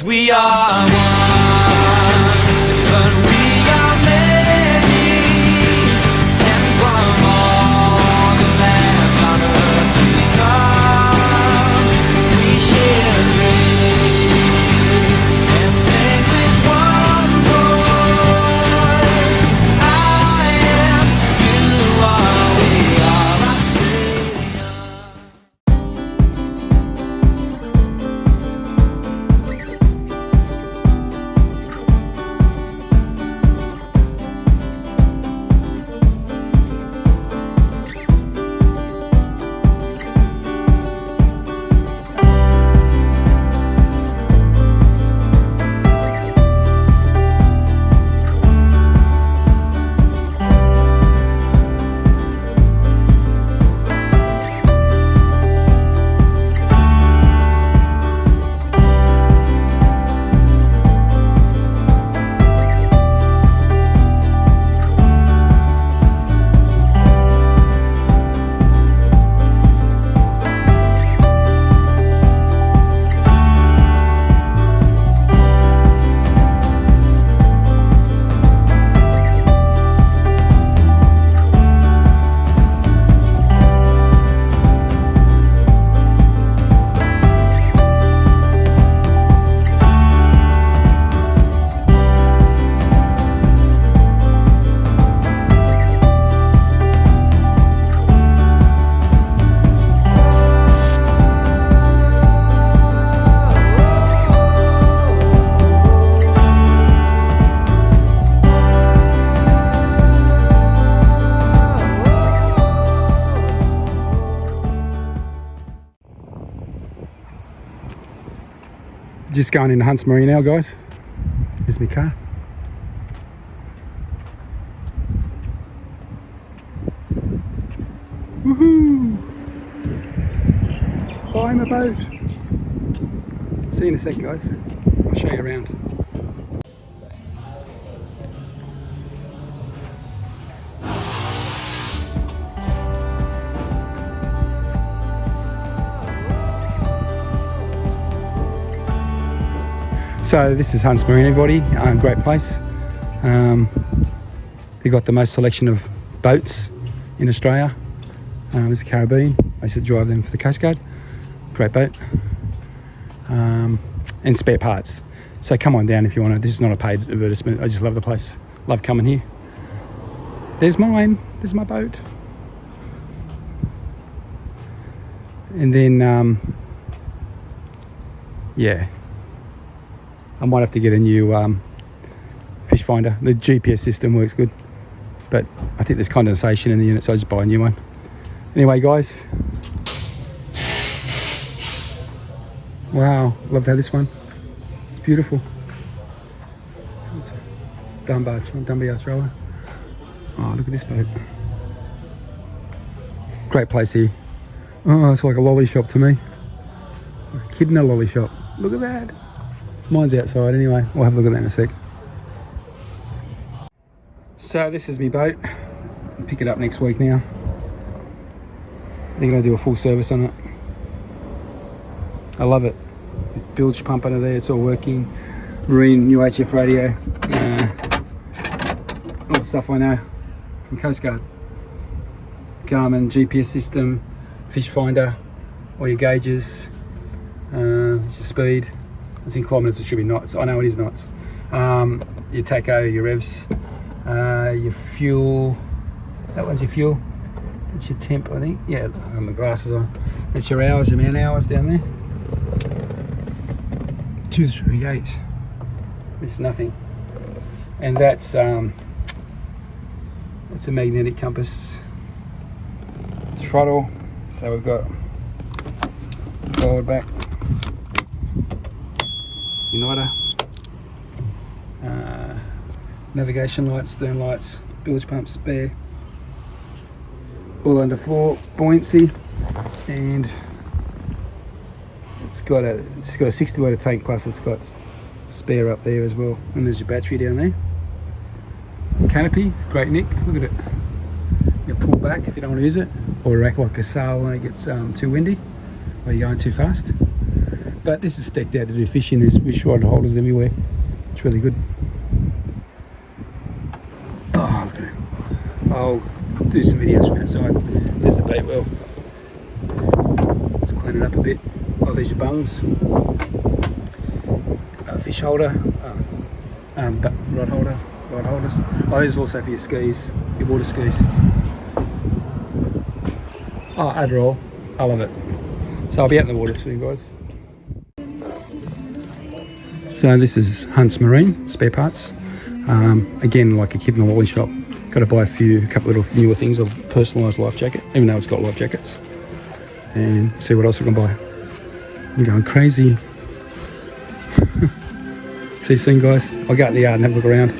we are one, but we are many, and from all the lands on earth we come, we share a dream, and sing with one voice. I am, you are, we are Australia. Just going into Hunts Marine now, guys. Here's my car. Woohoo! Buying my boat. See you in a sec, guys. I'll show you around. So this is Hunts Marine, everybody. Great place. They've got the most selection of boats in Australia. This is the Caribbean. I used to drive them for the Coast Guard. Great boat. And spare parts. So come on down if you want to. This is not a paid advertisement. I just love the place. Love coming here. There's mine. There's my boat. And then, yeah. I might have to get a new fish finder. The GPS system works good, but I think there's condensation in the unit, so I just buy a new one. Anyway, guys, wow, love to have this one. It's beautiful. It's a Dunbar Australia. Oh, look at this boat. Great place here. Oh, it's like a lolly shop to me. Like a kid in a lolly shop. Look at that. Mine's outside anyway. We'll have a look at that in a sec. So this is my boat. I'll pick it up next week now. They're going to do a full service on it. I love it. Bilge pump under there, it's all working. Marine UHF radio. All the stuff I know from Coast Guard. Garmin GPS system, fish finder, all your gauges, it's your speed. It's in kilometres, it should be knots. I know it is knots. Your tacho, your revs, your fuel. That one's your fuel. That's your temp, I think. Yeah, I have my glasses on. That's your hours, your man hours down there. 238. It's nothing. And that's a magnetic compass. Throttle. So we've got forward, back. Uniter, navigation lights, stern lights, bilge pump, spare, all underfloor, buoyancy, and it's got a 60 litre tank, plus it's got spare up there as well, and there's your battery down there. Canopy, great neck, look at it. You pull back if you don't want to use it, or act like a sail when it gets too windy or you're going too fast. But this is stacked out to do fishing. There's fish rod holders everywhere. It's really good. Oh, look at it. I'll do some videos from outside. There's the bait well. Let's clean it up a bit. Oh, there's your bungs. Fish holder. Rod holders. Oh, there's also for your skis, your water skis. Oh, overall, I love it. So I'll be out in the water soon, guys. So this is Hunt's Marine spare parts. Again, like a kid in a lolly shop, got to buy a couple little newer things. Of personalised life jacket, even though it's got life jackets. And see what else we can buy. I'm going crazy. See you soon, guys. I'll go out in the yard and have a look around.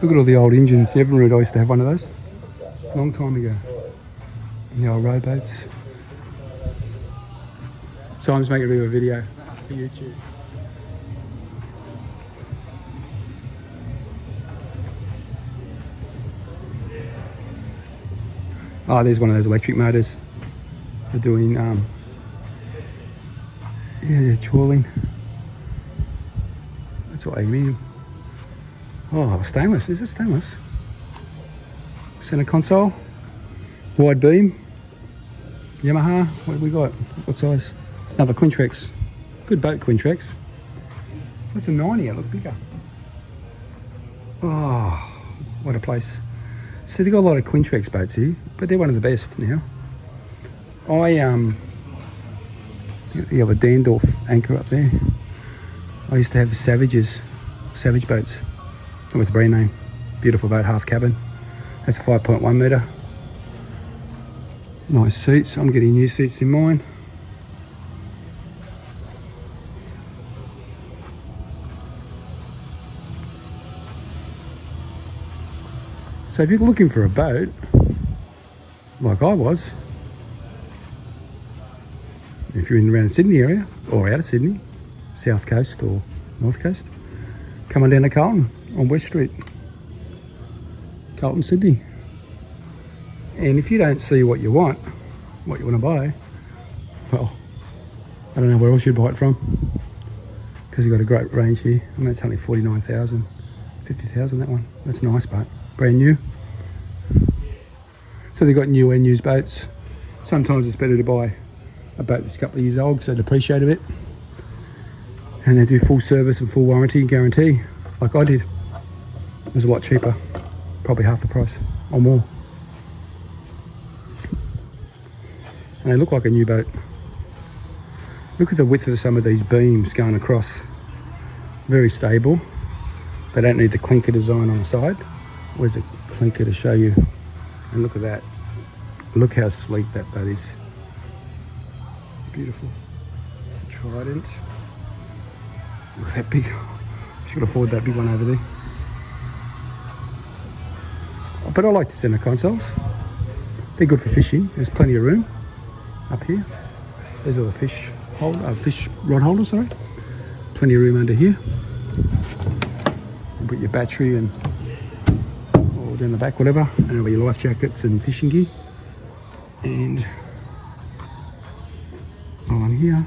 Look at all the old engines. The Evinrude, I used to have one of those a long time ago. And the old rowboats. So I'm just making a bit of a video for YouTube. Oh, there's one of those electric motors for doing, trawling. That's what I mean. Oh, stainless. Is it stainless? Center console. Wide beam. Yamaha. What have we got? What size? Another Quintrex. Good boat, Quintrex. That's a 90. It looked bigger. Oh, what a place. So they've got a lot of Quintrex boats here, but they're one of the best now. You have a Dandorf anchor up there. I used to have Savage boats. That was the brand name. Beautiful boat, half cabin. That's a 5.1 metre. Nice seats. I'm getting new seats in mine. So if you're looking for a boat, like I was, if you're in around the Sydney area, or out of Sydney, South Coast or North Coast, come on down to Carlton on West Street. Carlton, Sydney. And if you don't see what you want to buy, well, I don't know where else you'd buy it from, because you've got a great range here. I mean, it's only 49,000, 50,000, that one. That's a nice boat, brand new. So they've got new and used boats. Sometimes it's better to buy a boat that's a couple of years old, so they depreciate a bit. And they do full service and full warranty guarantee, like I did. It was a lot cheaper, probably half the price or more. And they look like a new boat. Look at the width of some of these beams going across. Very stable. They don't need the clinker design on the side. Where's the clinker to show you? And look at that. Look how sleek that boat is. It's beautiful. It's a Trident. Look at that big. She could afford that big one over there. But I like the center consoles. They're good for fishing. There's plenty of room up here. There's all the fish rod holders, sorry. Plenty of room under here. You put your battery and or down the back, whatever, and there'll be your life jackets and fishing gear. And on here,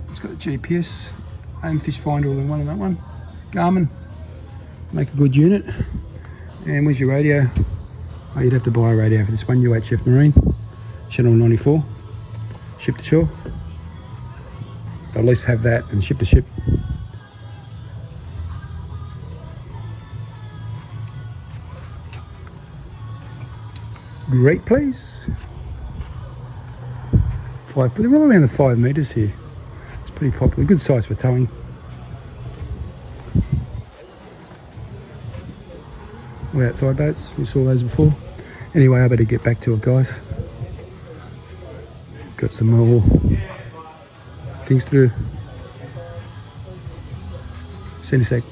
it's got a GPS and fish finder all in one on that one. Garmin, make a good unit. And where's your radio? Oh, you'd have to buy a radio for this one. UHF Marine, channel 94, ship to shore. At least have that and ship to ship. Great place. They're all around the 5 metres here. It's pretty popular. Good size for towing. We're outside boats. We saw those before. Anyway, I better get back to it, guys. Got some more things to do. See you in a sec.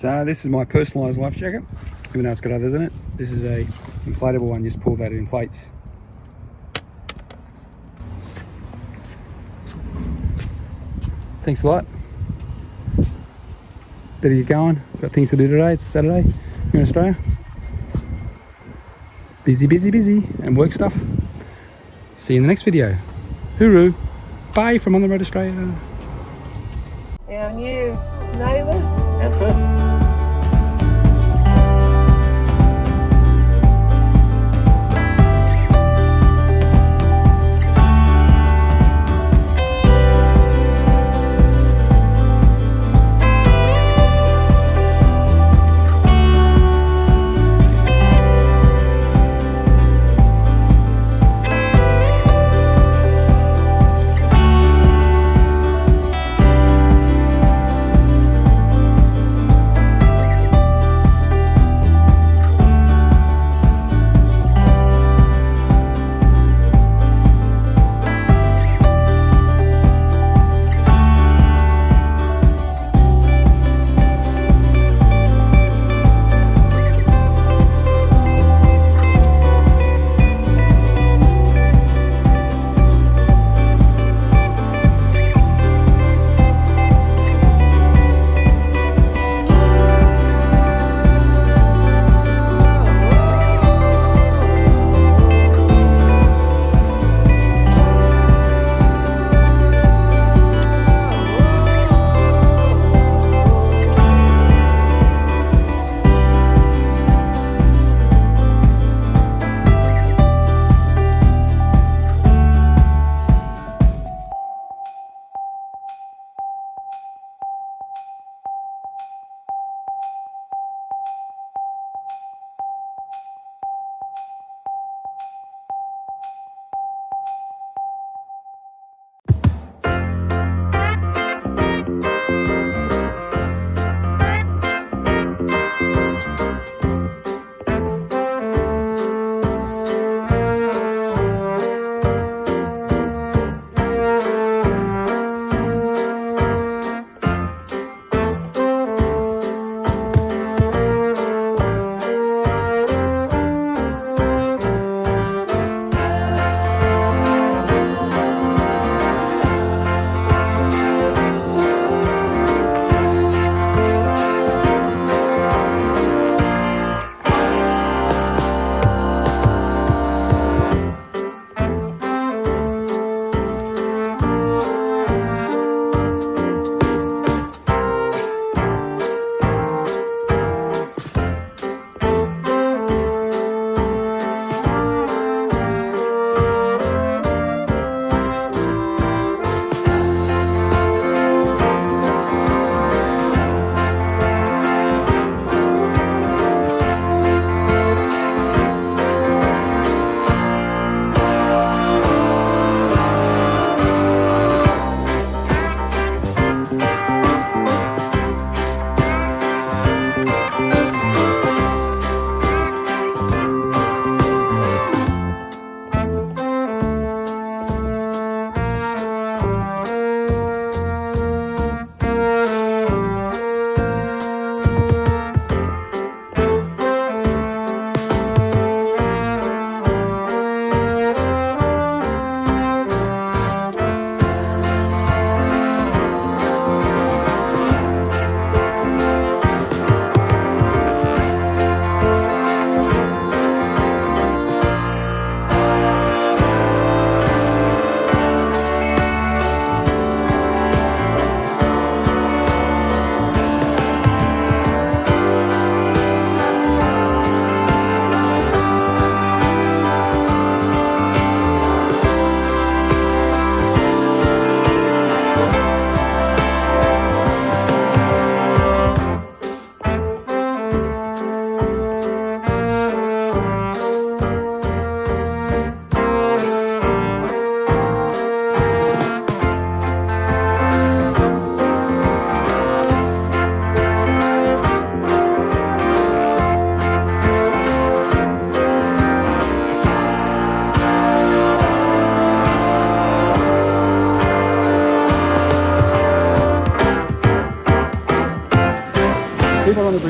So this is my personalised life jacket, even though it's got others in it. This is a inflatable one. You just pull that, it inflates. Thanks a lot. Better get going. Got things to do today. It's Saturday here in Australia. Busy, busy, busy, and work stuff. See you in the next video. Hooroo. Bye from On the Road Australia. Our new neighbours.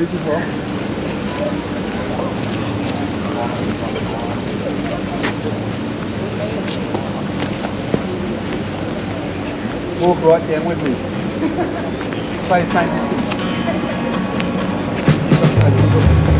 bridge as well. Walk right down with me. Stay the same distance.